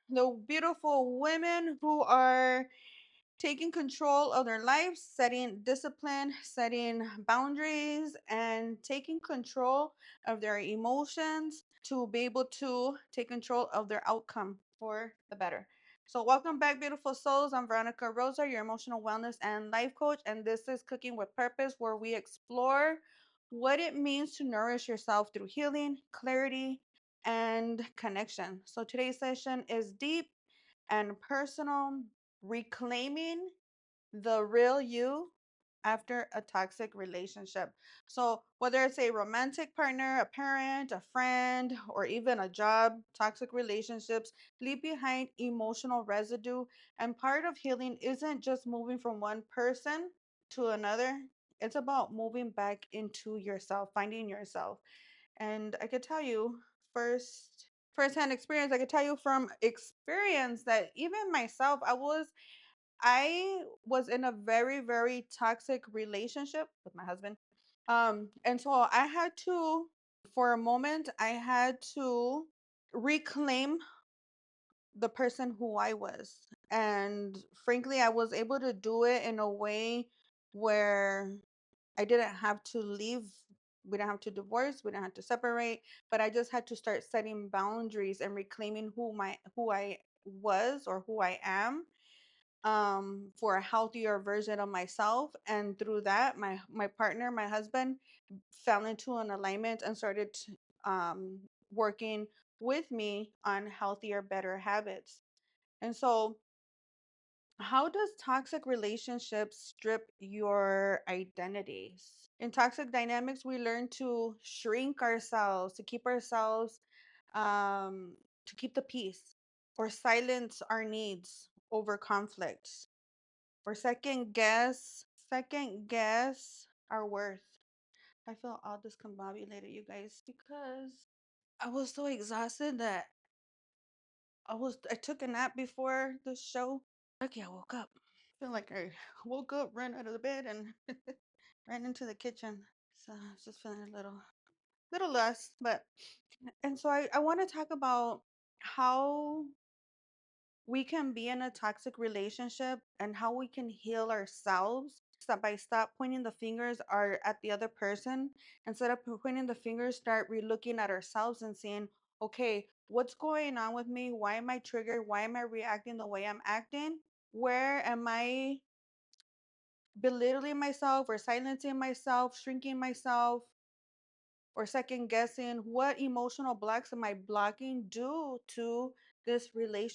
the beautiful women who are taking control of their lives, setting discipline, setting boundaries, and taking control of their emotions to be able to take control of their outcome for the better. So, welcome back, beautiful souls. I'm Veronica Rosa, your emotional wellness and life coach, and this is Cooking with Purpose, where we explore what it means to nourish yourself through healing, clarity, and connection. So, today's session is deep and personal, reclaiming the real you after a toxic relationship. So, whether it's a romantic partner, a parent, a friend, or even a job, toxic relationships leave behind emotional residue. And part of healing isn't just moving from one person to another, it's about moving back into yourself, finding yourself. And I could tell you firsthand experience, I could tell you from experience that even myself, I was in a very, very toxic relationship with my husband. And so I had to, for a moment, I had to reclaim the person who I was. And frankly, I was able to do it in a way where I didn't have to leave. We didn't have to divorce. We didn't have to separate. But I just had to start setting boundaries and reclaiming who I was or who I am, for a healthier version of myself. And through that, my partner, my husband, fell into an alignment and started working with me on healthier, better habits. And so, how does toxic relationships strip your identities? In toxic dynamics, we learn to shrink ourselves, to keep ourselves, to keep the peace, or silence our needs over conflicts, or second guess our worth. I feel all discombobulated, you guys, because I was so exhausted that I took a nap before the show. Okay, I woke up. Feel like I woke up, ran out of the bed, and ran into the kitchen. So I was just feeling a little lost. But and so I want to talk about how we can be in a toxic relationship and how we can heal ourselves. Stop pointing the fingers are at the other person. Instead of pointing the fingers, start re-looking at ourselves and saying, okay, what's going on with me? Why am I triggered? Why am I reacting the way I'm acting? Where am I belittling myself or silencing myself, shrinking myself, or second guessing? What emotional blocks am I blocking due to this relationship?